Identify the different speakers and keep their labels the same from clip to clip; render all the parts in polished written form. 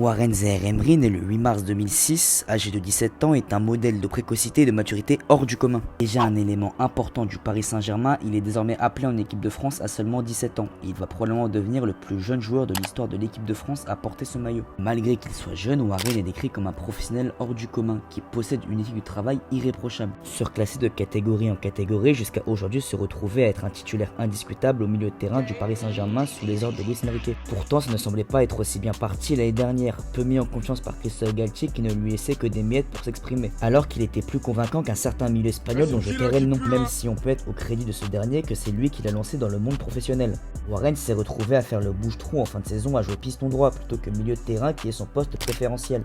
Speaker 1: Warren Zaïre-Emery, né le 8 mars 2006, âgé de 17 ans, est un modèle de précocité et de maturité hors du commun. Déjà un élément important du Paris Saint-Germain, il est désormais appelé en équipe de France à seulement 17 ans. Et il va probablement devenir le plus jeune joueur de l'histoire de l'équipe de France à porter ce maillot. Malgré qu'il soit jeune, Warren est décrit comme un professionnel hors du commun, qui possède une éthique du travail irréprochable. Surclassé de catégorie en catégorie, jusqu'à aujourd'hui se retrouver à être un titulaire indiscutable au milieu de terrain du Paris Saint-Germain sous les ordres de Luis Enrique. Pourtant, ça ne semblait pas être aussi bien parti l'année dernière, peu mis en confiance par Christophe Galtier qui ne lui laissait que des miettes pour s'exprimer, alors qu'il était plus convaincant qu'un certain milieu espagnol dont je tairai le nom, même si on peut être au crédit de ce dernier que c'est lui qui l'a lancé dans le monde professionnel. Warren s'est retrouvé à faire le bouche-trou en fin de saison à jouer piston droit plutôt que milieu de terrain qui est son poste préférentiel.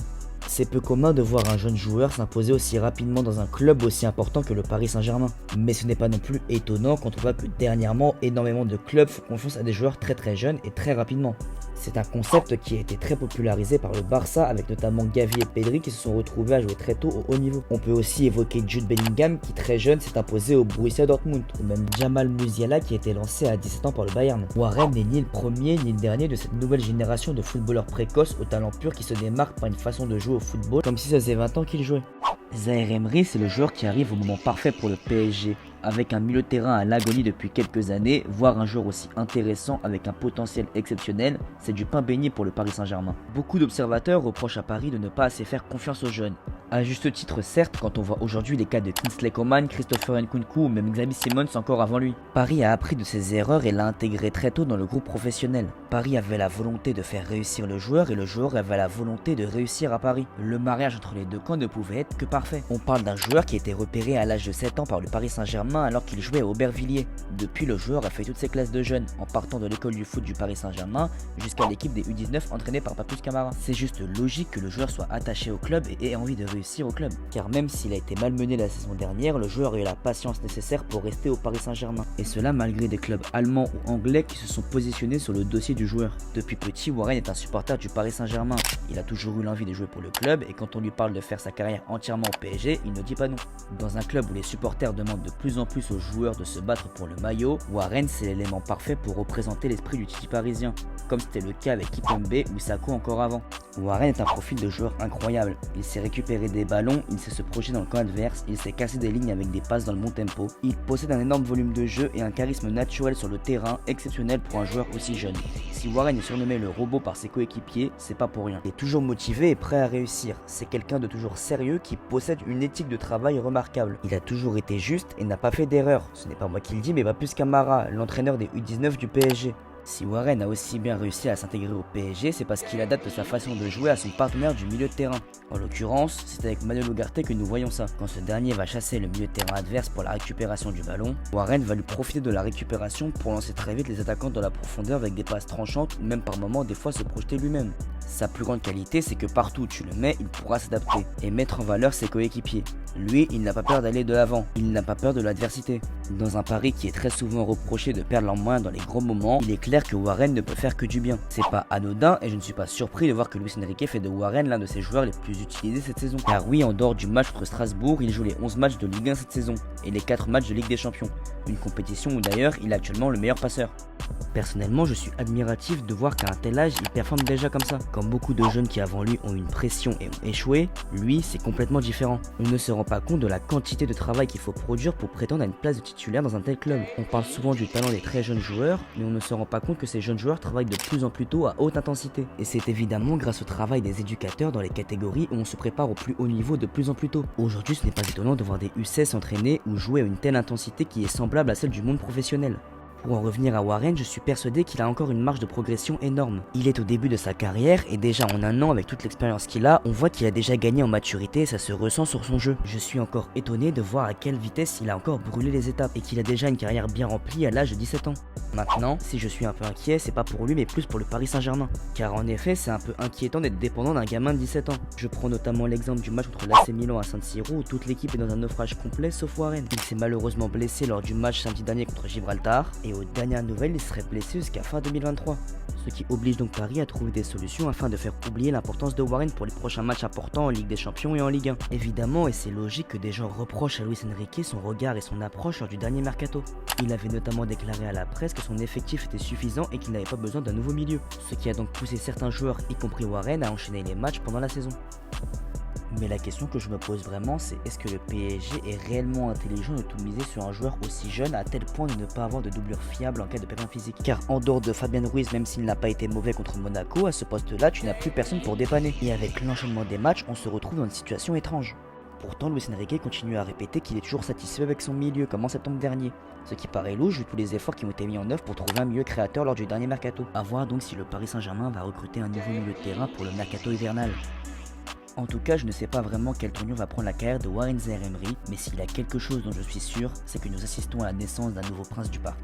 Speaker 1: C'est peu commun de voir un jeune joueur s'imposer aussi rapidement dans un club aussi important que le Paris Saint-Germain. Mais ce n'est pas non plus étonnant quand on voit que dernièrement, énormément de clubs font confiance à des joueurs très jeunes et très rapidement. C'est un concept qui a été très popularisé par le Barça avec notamment Gavi et Pedri qui se sont retrouvés à jouer très tôt au haut niveau. On peut aussi évoquer Jude Bellingham qui très jeune s'est imposé au Borussia Dortmund, ou même Jamal Musiala qui a été lancé à 17 ans par le Bayern. Warren n'est ni le premier ni le dernier de cette nouvelle génération de footballeurs précoces au talent pur qui se démarquent par une façon de jouer au football comme si ça faisait 20 ans qu'il jouait. Zaïre-Emery, c'est le joueur qui arrive au moment parfait pour le PSG. Avec un milieu de terrain à l'agonie depuis quelques années, voir un joueur aussi intéressant avec un potentiel exceptionnel, c'est du pain béni pour le Paris Saint-Germain. Beaucoup d'observateurs reprochent à Paris de ne pas assez faire confiance aux jeunes. À juste titre certes, quand on voit aujourd'hui les cas de Kingsley Coman, Christopher Nkunku ou même Xavi Simons encore avant lui. Paris a appris de ses erreurs et l'a intégré très tôt dans le groupe professionnel. Paris avait la volonté de faire réussir le joueur et le joueur avait la volonté de réussir à Paris. Le mariage entre les deux camps ne pouvait être que parfait. On parle d'un joueur qui a été repéré à l'âge de 7 ans par le Paris Saint-Germain alors qu'il jouait à Aubervilliers. Depuis, le joueur a fait toutes ses classes de jeunes, en partant de l'école du foot du Paris Saint-Germain jusqu'à l'équipe des U19 entraînée par Papus Camara. C'est juste logique que le joueur soit attaché au club et ait envie de réussir au club. Car même s'il a été malmené la saison dernière, le joueur a eu la patience nécessaire pour rester au Paris Saint-Germain. Et cela malgré des clubs allemands ou anglais qui se sont positionnés sur le dossier du joueur. Depuis petit, Warren est un supporter du Paris Saint-Germain. Il a toujours eu l'envie de jouer pour le club et quand on lui parle de faire sa carrière entièrement au PSG, il ne dit pas non. Dans un club où les supporters demandent de plus en plus aux joueurs de se battre pour le maillot, Warren c'est l'élément parfait pour représenter l'esprit du Titi parisien, comme c'était le cas avec Kimpembe ou Sakho encore avant. Warren est un profil de joueur incroyable. Il sait récupérer des ballons, il sait se projeter dans le camp adverse, il sait casser des lignes avec des passes dans le bon tempo. Il possède un énorme volume de jeu et un charisme naturel sur le terrain exceptionnel pour un joueur aussi jeune. Si Warren est surnommé le robot par ses coéquipiers, c'est pas pour rien. Il est toujours motivé et prêt à réussir. C'est quelqu'un de toujours sérieux qui possède une éthique de travail remarquable. Il a toujours été juste et n'a pas fait d'erreur. Ce n'est pas moi qui le dis mais Papus Camara, l'entraîneur des U19 du PSG. Si Warren a aussi bien réussi à s'intégrer au PSG, c'est parce qu'il adapte sa façon de jouer à son partenaire du milieu de terrain. En l'occurrence, c'est avec Manuel Ugarte que nous voyons ça. Quand ce dernier va chasser le milieu de terrain adverse pour la récupération du ballon, Warren va lui profiter de la récupération pour lancer très vite les attaquants dans la profondeur avec des passes tranchantes ou même par moments des fois se projeter lui-même. Sa plus grande qualité, c'est que partout où tu le mets, il pourra s'adapter et mettre en valeur ses coéquipiers. Lui, il n'a pas peur d'aller de l'avant, il n'a pas peur de l'adversité. Dans un Paris qui est très souvent reproché de perdre en main dans les gros moments, il est clair que Warren ne peut faire que du bien. C'est pas anodin et je ne suis pas surpris de voir que Luis Enrique fait de Warren l'un de ses joueurs les plus utilisés cette saison. Car oui, en dehors du match contre Strasbourg, il joue les 11 matchs de Ligue 1 cette saison et les 4 matchs de Ligue des Champions. Une compétition où d'ailleurs il est actuellement le meilleur passeur. Personnellement, je suis admiratif de voir qu'à un tel âge, il performe déjà comme ça. Comme beaucoup de jeunes qui avant lui ont eu une pression et ont échoué, lui c'est complètement différent. On ne se rend pas compte de la quantité de travail qu'il faut produire pour prétendre à une place de titulaire dans un tel club. On parle souvent du talent des très jeunes joueurs, mais on ne se rend pas compte que ces jeunes joueurs travaillent de plus en plus tôt à haute intensité. Et c'est évidemment grâce au travail des éducateurs dans les catégories où on se prépare au plus haut niveau de plus en plus tôt. Aujourd'hui, ce n'est pas étonnant de voir des U16 s'entraîner ou jouer à une telle intensité qui est semblable à celle du monde professionnel. Pour en revenir à Warren, je suis persuadé qu'il a encore une marge de progression énorme. Il est au début de sa carrière et déjà en un an avec toute l'expérience qu'il a, on voit qu'il a déjà gagné en maturité et ça se ressent sur son jeu. Je suis encore étonné de voir à quelle vitesse il a encore brûlé les étapes et qu'il a déjà une carrière bien remplie à l'âge de 17 ans. Maintenant, si je suis un peu inquiet, c'est pas pour lui mais plus pour le Paris Saint-Germain. Car en effet, c'est un peu inquiétant d'être dépendant d'un gamin de 17 ans. Je prends notamment l'exemple du match contre l'AC Milan à San Siro où toute l'équipe est dans un naufrage complet sauf Warren. Il s'est malheureusement blessé lors du match samedi dernier contre Gibraltar et aux dernières nouvelles, il serait blessé jusqu'à fin 2023. Ce qui oblige donc Paris à trouver des solutions afin de faire oublier l'importance de Warren pour les prochains matchs importants en Ligue des Champions et en Ligue 1. Évidemment, et c'est logique que des gens reprochent à Luis Enrique son regard et son approche lors du dernier mercato. Il avait notamment déclaré à la presse que son effectif était suffisant et qu'il n'avait pas besoin d'un nouveau milieu, ce qui a donc poussé certains joueurs, y compris Warren, à enchaîner les matchs pendant la saison. Mais la question que je me pose vraiment, c'est est-ce que le PSG est réellement intelligent de tout miser sur un joueur aussi jeune à tel point de ne pas avoir de doublure fiable en cas de pépin physique? Car en dehors de Fabien Ruiz, même s'il n'a pas été mauvais contre Monaco, à ce poste-là, tu n'as plus personne pour dépanner. Et avec l'enchaînement des matchs, on se retrouve dans une situation étrange. Pourtant, Luis Enrique continue à répéter qu'il est toujours satisfait avec son milieu, comme en septembre dernier. Ce qui paraît louche vu tous les efforts qui ont été mis en œuvre pour trouver un milieu créateur lors du dernier mercato. A voir donc si le Paris Saint-Germain va recruter un nouveau milieu de terrain pour le mercato hivernal. En tout cas, je ne sais pas vraiment quelle tournure va prendre la carrière de Warren Zaïre Emery, mais s'il y a quelque chose dont je suis sûr, c'est que nous assistons à la naissance d'un nouveau prince du parc.